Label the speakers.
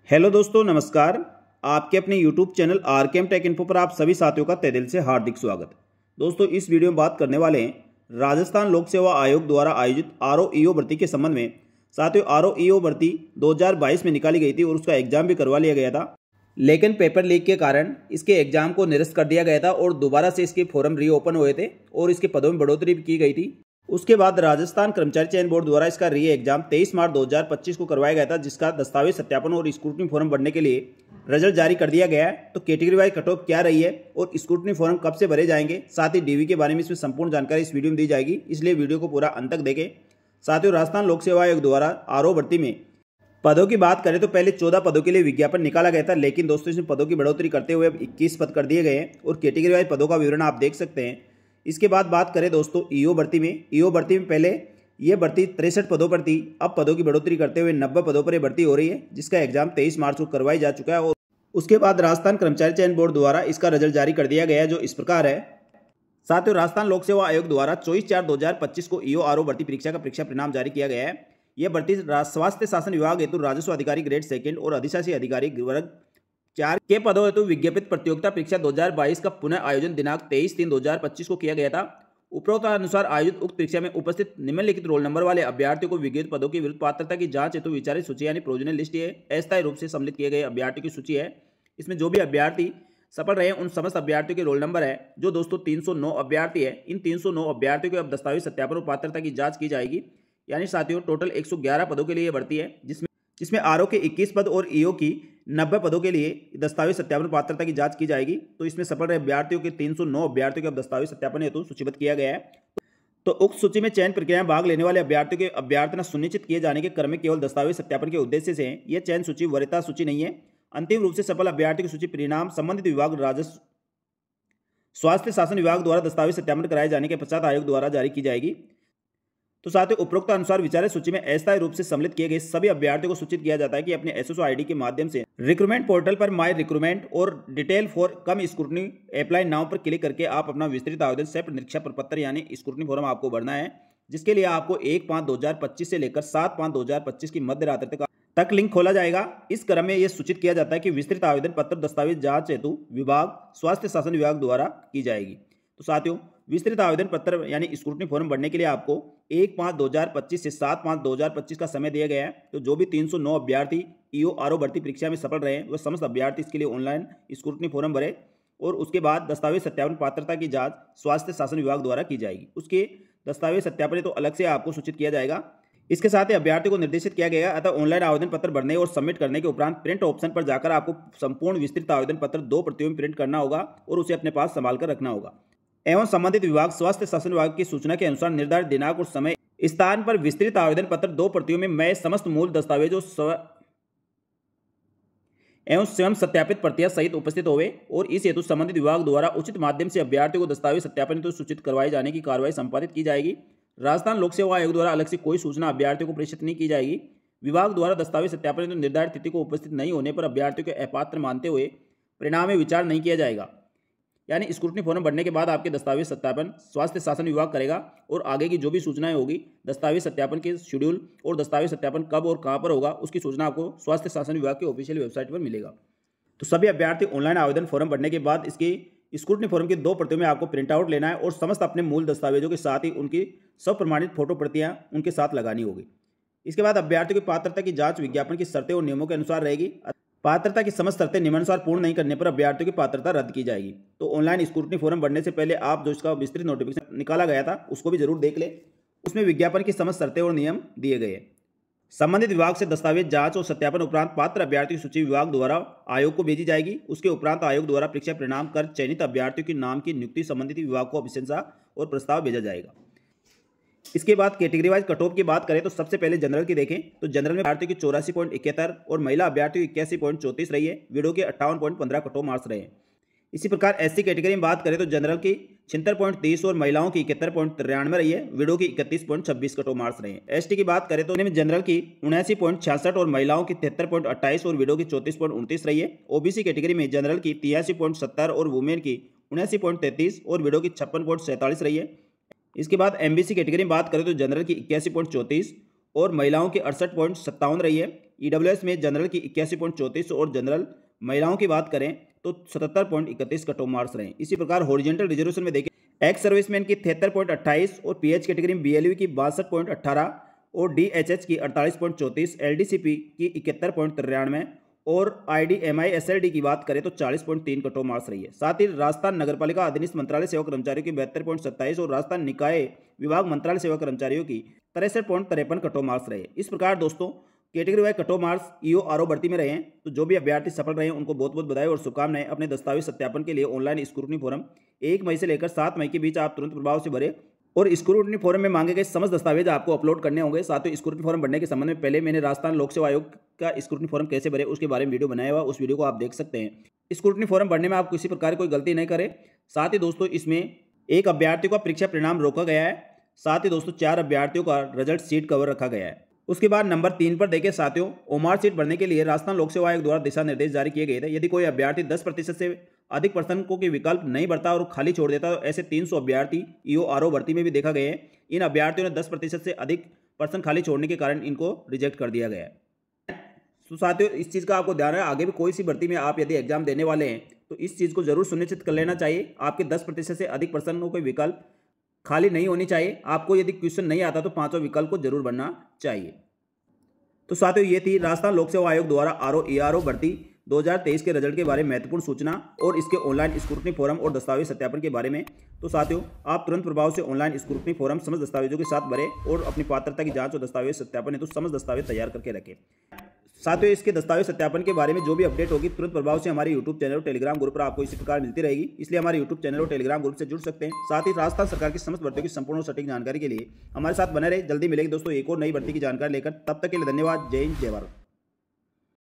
Speaker 1: Hello दोस्तों, नमस्कार। आपके अपने YouTube channel RKM take info पर आप सभी साथियों का तहे दिल से हार्दिक स्वागत। दोस्तों, इस वीडियो में बात करने वाले हैं राजस्थान लोक सेवा आयोग द्वारा आयोजित आरओईओ भर्ती के संबंध में। साथियों, आरओईओ भर्ती 2022 में निकाली गई थी और उसका एग्जाम भी करवा लिया गया था, लेकिन पेपर लीक के कारण इसके एग्जाम को निरस्त कर दिया गया था और दोबारा से इसके फॉर्म रीओपन हुए थे और इसके पदों में बढ़ोतरी भी की गई थी। उसके बाद राजस्थान कर्मचारी चयन बोर्ड द्वारा इसका री एग्जाम 23 मार्च 2025 को करवाया गया था, जिसका दस्तावेज सत्यापन और स्क्रूटनी फॉर्म भरने के लिए रिजल्ट जारी कर दिया गया है। तो कैटेगरी वाइज कट ऑफ क्या रही है और स्क्रूटनी फॉर्म कब से भरे जाएंगे, साथ ही डीवी के बारे में इसमें संपूर्ण जानकारी इस वीडियो में दी जाएगी, इसलिए वीडियो को पूरा अंत तक देखें। साथियों, राजस्थान लोक सेवा आयोग द्वारा आरओ भर्ती में पदों की बात करें तो पहले 14 पदों के लिए विज्ञापन निकाला गया था, लेकिन दोस्तों इसमें पदों की बढ़ोतरी करते हुए अब 21 पद कर दिए गए हैं और कैटेगरी वाइज पदों का विवरण आप देख सकते हैं। इसके बाद बात करें दोस्तों ईओ भर्ती में पहले ये भर्ती 63 पदों पर थी, अब पदों की बढ़ोतरी करते हुए 90 पदों पर यह भर्ती हो रही है, जिसका एग्जाम 23 मार्च को करवाई जा चुका है। और उसके बाद राजस्थान कर्मचारी चयन बोर्ड द्वारा इसका रिजल्ट जारी कर दिया गया है, जो इस प्रकार है। साथियों, राजस्थान लोक सेवा आयोग द्वारा 24/4/2025 को ईओ आरओ भर्ती परीक्षा का परीक्षा परिणाम जारी किया गया है। यह भर्ती स्वास्थ्य शासन विभाग हेतु राजस्व अधिकारी ग्रेड 2 और अधिशासी अधिकारी वर्ग 4 के पदों हेतु विज्ञापित प्रतियोगिता परीक्षा 2022 का पुनः आयोजन दिनांक 23/3/2025 को किया गया था। उपरोक्त अनुसार आयोजित उक्त परीक्षा में उपस्थित निम्नलिखित रोल नंबर वाले अभ्यर्थियों को विज्ञापित पदों की विरुद्ध पात्रता की जांच हेतु विचारित सूची यानी प्रोविजनल लिस्ट ये अस्थायी रूप से सम्मिलित किए गए अभ्यर्थियों की सूची है। इसमें जो भी अभ्यर्थी सफल रहे उन समस्त अभ्यर्थियों के रोल नंबर है, जो दोस्तों 309 अभ्यर्थी है। इन 309 अभ्यर्थियों के अब दस्तावेज सत्यापन और पात्रता की जांच की जाएगी। यानी साथियों, टोटल 111 पदों के लिए भर्ती है, जिसमें आरओ के 21 पद और ईओ की 90 पदों के लिए दस्तावेज सत्यापन पात्रता की जांच की जाएगी। तो इसमें सफल रहे अभ्यर्थियों के 309 अभ्यर्थियों के अब दस्तावेज सत्यापन हेतु सूचीबद्ध किया गया है। तो उक्त सूची में चयन प्रक्रिया में भाग लेने वाले अभ्यर्थियों के अभ्यर्थना सुनिश्चित किए जाने के क्रम में केवल दस्तावेज सत्यापन के उद्देश्य से है। यह चयन सूची वरीयता सूची नहीं है। अंतिम रूप से सफल अभ्यर्थियों की सूची परिणाम संबंधित विभाग राजस्व स्वास्थ्य शासन विभाग द्वारा दस्तावेज सत्यापन कराए जाने के पश्चात आयोग द्वारा जारी की जाएगी। तो साथियों, उपरोक्त अनुसार विचारित सूची में अस्थायी रूप से सम्मिलित किए गए सभी अभ्यर्थियों को सूचित किया जाता है कि अपने एसएसओ आईडी के माध्यम से रिक्रूटमेंट पोर्टल पर माई रिक्रूटमेंट और detail for come scrutiny apply now पर क्लिक करके आप अपना विस्तृत आवेदन सह निरीक्षा प्रपत्र यानी स्क्रूटनी फॉर्म आपको भरना है, जिसके लिए आपको 1/5/2025 से लेकर 7/5/2025 की मध्य रात्रि तक लिंक खोला जाएगा। इस क्रम में यह सूचित किया जाता है कि विस्तृत आवेदन पत्र दस्तावेज जांच हेतु विभाग स्वास्थ्य शासन विभाग द्वारा की जाएगी। तो साथियों, विस्तृत आवेदन पत्र यानी स्क्रूटनी फॉर्म भरने के लिए आपको 1/5/2025 से 7/5/2025 का समय दिया गया है। तो जो भी 309 अभ्यर्थी ईओ आरओ भर्ती परीक्षा में सफल रहे वह समस्त अभ्यर्थी इसके लिए ऑनलाइन स्क्रूटनी फॉर्म भरे और उसके बाद दस्तावेज सत्यापन पात्रता की जांच स्वास्थ्य शासन विभाग द्वारा की जाएगी। उसके दस्तावेज सत्यापन तो अलग से आपको सूचित किया जाएगा। इसके साथ ही अभ्यर्थी को निर्देशित किया गया, अतः ऑनलाइन आवेदन पत्र भरने और सबमिट करने के उपरांत प्रिंट ऑप्शन पर जाकर आपको संपूर्ण विस्तृत आवेदन पत्र 2 प्रतियों में प्रिंट करना होगा और उसे अपने पास संभाल कर रखना होगा एवं संबंधित विभाग स्वास्थ्य शासन विभाग की सूचना के अनुसार निर्धारित दिनांक और समय स्थान पर विस्तृत आवेदन पत्र 2 प्रतियों में मैं समस्त मूल दस्तावेजों एवं स्वयं सत्यापित प्रतियां सहित उपस्थित होवे और इस हेतु संबंधित विभाग द्वारा उचित माध्यम से अभ्यर्थियों को दस्तावेज सत्यापन हेतु सूचित करवाए जाने की कार्रवाई संपादित की जाएगी। राजस्थान लोक सेवा आयोग द्वारा अलग से कोई सूचना अभ्यर्थियों को प्रेषित नहीं की जाएगी। विभाग द्वारा दस्तावेज सत्यापन हेतु निर्धारित तिथि को उपस्थित नहीं होने पर अभ्यर्थियों के अपात्र मानते हुए परिणाम में विचार नहीं किया जाएगा। यानी स्क्रूटनी फॉर्म भरने के बाद आपके दस्तावेज सत्यापन स्वास्थ्य शासन विभाग करेगा और आगे की जो भी सूचनाएं होगी दस्तावेज सत्यापन के शेड्यूल और दस्तावेज सत्यापन कब और कहां पर होगा उसकी सूचना आपको स्वास्थ्य शासन विभाग के ऑफिशियल वेबसाइट पर मिलेगा। तो सभी अभ्यर्थी ऑनलाइन आवेदन फॉर्म भरने के बाद इसकी स्क्रूटनी फॉर्म की 2 प्रतियों में आपको प्रिंट आउट लेना है और समस्त अपने मूल दस्तावेजों के साथ ही उनकी सब प्रमाणित फोटो प्रतियां उनके साथ लगानी होगी। इसके बाद अभ्यर्थियों की पात्रता की जांच विज्ञापन की शर्तें और नियमों के अनुसार रहेगी। पात्रता की समस्त शर्तें नियमानुसार पूर्ण नहीं करने पर अभ्यर्थियों की पात्रता रद्द की जाएगी। तो ऑनलाइन स्क्रूटनी फॉर्म भरने से पहले आप जो इसका विस्तृत नोटिफिकेशन निकाला गया था उसको भी जरूर देख ले, उसमें विज्ञापन की समस्त शर्तें और नियम दिए गए हैं। संबंधित विभाग से दस्तावेज जांच और सत्यापन उपरांत पात्र अभ्यर्थियों की सूची विभाग द्वारा आयोग को भेजी जाएगी। उसके उपरांत आयोग द्वारा परीक्षा परिणाम कर चयनित अभ्यर्थियों के नाम की नियुक्ति संबंधित विभाग को अभिशंसा और प्रस्ताव भेजा जाएगा। इसके बाद कैटेगरी वाइज कट ऑफ की बात करें तो सबसे पहले जनरल की देखें तो जनरल में अभ्यर्थियों की 84.71 और महिला अभ्यर्थियों की 81.34 रही है। विडो के 58.15 कट ऑफ मार्क्स रहे हैं। इसी प्रकार एससी कैटेगरी में बात करें तो जनरल की 76.30 और महिलाओं की 71.93 रही है। विडो की 31.26 कट ऑफ मार्क्स रहे हैं। एसटी की बात करें तो इनमें जनरल की 79.66 और महिलाओं की 73.28 और विडो की 34.29 रही है। ओबीसी कैटेगरी में जनरल की 83.70 और वुमेन की 79.33 और विडो की 56.47 रही है। इसके बाद एमबीसी कैटेगरी में बात करें तो जनरल की 81.34 और महिलाओं की 68.57 रही है। ईडब्ल्यूएस में जनरल की 81.34 और जनरल महिलाओं की बात करें तो 77.31 कट ऑफ मार्क्स रहे। इसी प्रकार हॉरिजॉन्टल रिजर्वेशन में देखें एक्स सर्विसमैन की 73.28 और पीएच कैटेगरी में बीएलयू की 62.18 और डीएचएच की 48.34, एलडीसीपी की 71.93 और आईडीएमआई एसएलडी की बात करें तो 40.3 कट ऑफ मार्क्स रही है। साथ ही राजस्थान नगरपालिका अधिनियम मंत्रालय सेवा कर्मचारियों की 72.27 और राजस्थान निकाय विभाग मंत्रालय सेवा कर्मचारियों की 63.53 कट ऑफ मार्क्स रहे। इस प्रकार दोस्तों category wise cut off marks EO RO भर्ती में रहे हैं। तो जो भी अभ्यर्थी सफल रहे हैं उनको बहुत बहुत बधाई और शुभकामनाएं। अपने दस्तावेज सत्यापन के लिए ऑनलाइन स्क्रूटनी फॉर्म 1 मई से लेकर 7 मई के बीच आप तुरंत प्रभाव से भरे और स्क्रूटनी फॉर्म में मांगे गए समस्त दस्तावेज आपको अपलोड करने होंगे। साथ ही स्क्रूटनी फॉर्म भरने के संबंध में पहले मैंने राजस्थान लोक सेवा आयोग का स्क्रूटनी फॉर्म कैसे भरे उसके बारे में वीडियो बनाया हुआ, उस वीडियो को आप देख सकते हैं। स्क्रूटनी फॉर्म भरने में आप किसी प्रकार कोई गलती नहीं करें। साथ ही दोस्तों इसमें एक अभ्यर्थी का परीक्षा परिणाम रोका गया है। साथ ही दोस्तों 4 अभ्यर्थियों का रिजल्ट सीट कवर रखा गया है। उसके बाद नंबर 3 पर देखिए साथियों, ओमार सीट भरने के लिए राजस्थान लोक सेवा आयोग द्वारा दिशा निर्देश जारी किए गए थे। यदि कोई अभ्यर्थी 10% से अधिक पर्सन के विकल्प नहीं भरता और खाली छोड़ देता तो ऐसे 300 अभ्यर्थी ईओ आरओ भर्ती में भी देखा गया है। इन अभ्यर्थियों ने 10% से अधिक पर्सन खाली छोड़ने के कारण इनको रिजेक्ट कर दिया गया है। तो साथियों इस चीज़ का आपको ध्यान है, आगे भी कोई सी भर्ती में आप यदि एग्जाम देने वाले हैं तो इस चीज़ को जरूर सुनिश्चित कर लेना चाहिए। आपके 10% से अधिक पर्सन को कोई विकल्प खाली नहीं होनी चाहिए। आपको यदि क्वेश्चन नहीं आता तो 5वां विकल्प को जरूर भरना चाहिए। तो साथियों ये थी राजस्थान लोक सेवा आयोग द्वारा आरओ ईआरओ भर्ती 2023 के रिजल्ट के बारे में महत्वपूर्ण सूचना और इसके ऑनलाइन स्क्रूटनी फॉर्म और दस्तावेज सत्यापन के बारे में। तो साथियों आप तुरंत प्रभाव से ऑनलाइन स्क्रूटनी फॉर्म समस्त दस्तावेजों के साथ भरें और अपनी पात्रता की जांच और दस्तावेज सत्यापन हेतु समस्त दस्तावेज तैयार करके रखें। साथियों इसके दस्तावेज सत्यापन के बारे में जो भी अपडेट होगी तुरंत प्रभाव से हमारे यूट्यूब चैनल और टेलीग्राम ग्रुप पर आपको इसी प्रकार मिलती रहेगी। इसलिए हमारे यूट्यूब चैनल और टेलीग्राम ग्रुप से जुड़ सकते हैं। साथ ही राजस्थान सरकार की समस्त भर्तियों की संपूर्ण और सटीक जानकारी के लिए हमारे साथ बने रहे। जल्दी मिलेगी दोस्तों एक और नई भर्ती की जानकारी लेकर। तब तक के लिए धन्यवाद। जय हिंद, जय भारत।